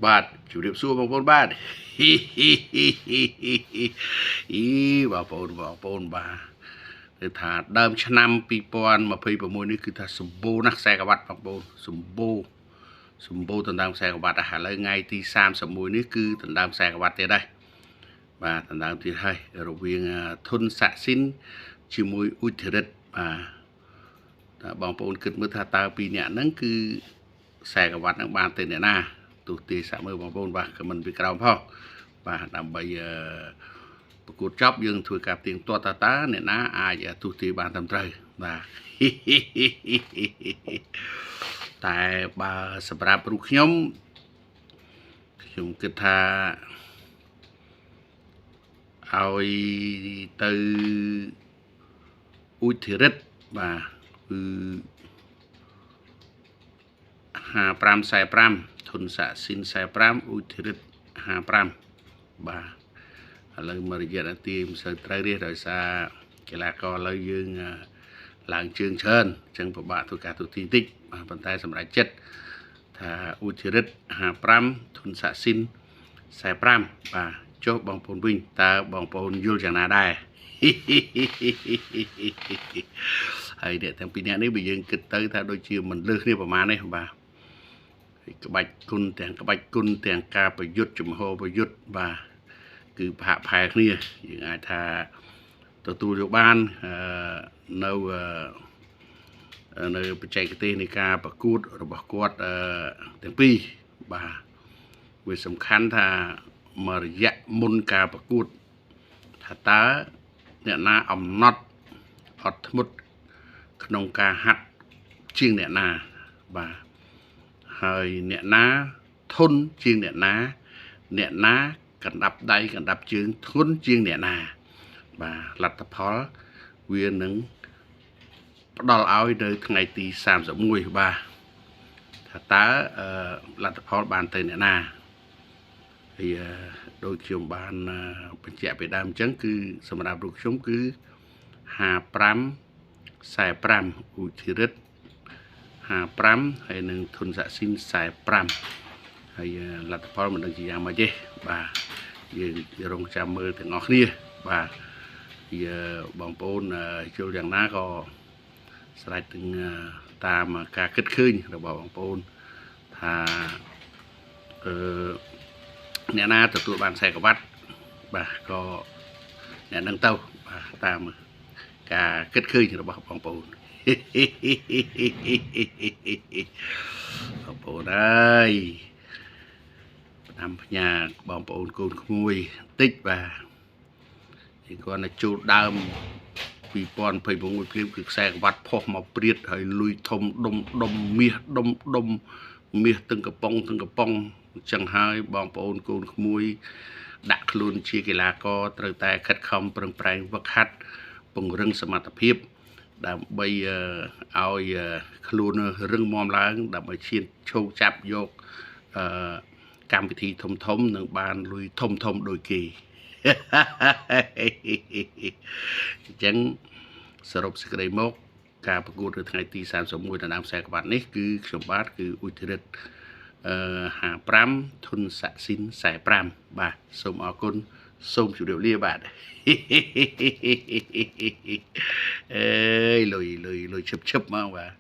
បាទជម្រាបសួរបងប្អូនបាទអីបងប្អូនបាទគឺថាដើមឆ្នាំ2026នេះគឺថាសម្បូរណាស់ខ្សែក្រវ៉ាត់បងប្អូនសម្បូរដណ្ដើមខ្សែក្រវ៉ាត់ឥឡូវថ្ងៃទី31នេះគឺដណ្ដើមខ្សែក្រវ៉ាត់ទៀតដែរបាទដណ្ដើមទៀតហើយរវាងធុនសាក់ស៊ីនជាមួយអ៊ុចធីរិតបាទតើបងប្អូនគិតមើលថាតើពីរនាក់ហ្នឹងគឺខ្សែក្រវ៉ាត់ហ្នឹងបានទៅអ្នកណាទូទាយសាក់មើលបងប្អូនបាទខមមិនពីក្រោមផងបាទដើម្បីប្រកួតចប់យើងធ្វើការទៀងទាត់តើអ្នកណាអាចទូទាយបានត្រឹមត្រូវបាទតែបើសម្រាប់រូបខ្ញុំគិតថាឲ្យទៅអ៊ុចធីរិតបាទគឺ55-45ធុនសាក់ស៊ីន45អ៊ុចធីរិត55បាទឥឡូវមករយៈនាទីមិនសូវត្រូវទេដោយសារកីឡាករឥឡូវយើងឡើងជើងច្រើនអញ្ចឹងពិបាកធ្វើការទូទាយតិចបាទប៉ុន្តែសម្រាប់ចិត្តថាអ៊ុចធីរិត55ធុនសាក់ស៊ីន45បាទចុះបងប្អូនវិញតើបងប្អូនយល់យ៉ាងណាដែរហើយអ្នកទាំងពីរនាក់នេះបើយើងគិតទៅថាដូចជាមិនលើសគ្នាប្រហែលនេះបាទក្បាច់គុណទាំងក្បាច់គុណទាំងការប្រយុទ្ធចំហប្រយុទ្ធបាទគឺផាកផែគ្នាយើងអាចថាទទួលយកបាននៅបច្ចេកទេសនៃការប្រកួតរបស់គាត់ទាំងពីរបាទវាសំខាន់ថាមករយៈមុនការប្រកួតថាតើអ្នកណាអំណត់អត់ធ្មត់ក្នុងការហាត់ជាងអ្នកណាបាទហើយអ្នកណាធន់ជាងអ្នកណាកណ្ដាប់ដៃកណ្ដាប់ជើងធ្ងន់ជាងអ្នកណាបាទលទ្ធផលវានឹងផ្ដល់ឲ្យនៅថ្ងៃទី31បាទថាតើលទ្ធផលបានទៅអ្នកណាហើយដូចខ្ញុំបានបញ្ជាក់ពីដើមអញ្ចឹងគឺសម្រាប់រូបខ្ញុំគឺ55-45អ៊ុចធីរិត55ហើយនឹងធុនសាក់ស៊ីន45ហើយលទ្ធផលមិនដឹងជាយ៉ាងម៉េចទេបាទយើងរងចាំមើលទាំងអស់គ្នាបាទបងប្អូនយល់យ៉ាងណាក៏ស្រេចទាំងតាមការគិតឃើញរបស់បងប្អូនថាអ្នកណាទទួលបានខ្សែក្រវ៉ាត់បាទក៏អ្នកនឹងទៅបាទតាមការគិតឃើញរបស់បងប្អូនបងប្អូនអើយផ្ដាំផ្ញើបងប្អូនកូនក្មួយតិចបាទជាគាត់ទៅជួលដើម2026ភ្លាមគឺខ្សែក្រវ៉ាត់ផុសមកព្រាតហើយលុយធំដុំមាសដុំមាសទឹងកំប៉ុងអញ្ចឹងហើយបងប្អូនកូនក្មួយដាក់ខ្លួនជាកីឡាករត្រូវតែខិតខំប្រឹងប្រែងហ្វឹកហាត់ពង្រឹងសមត្ថភាពដើម្បីឲ្យខ្លួនរឹងមាំឡើងដើម្បីឈានឈោងចាប់យកកម្មវិធីធំនឹងបានលុយធំដូចគេអញ្ចឹងសរុបសេចក្តីមកការប្រកួតនៅថ្ងៃទី31ដណ្ដើមខ្សែក្រវ៉ាត់នេះគឺខ្ញុំបាទគឺអ៊ុចធីរិត55ធុនសាក់ស៊ីន45បាទសូមអរគុណសូមជម្រាបលាបាទអើយលុយឈឹបមកបាទ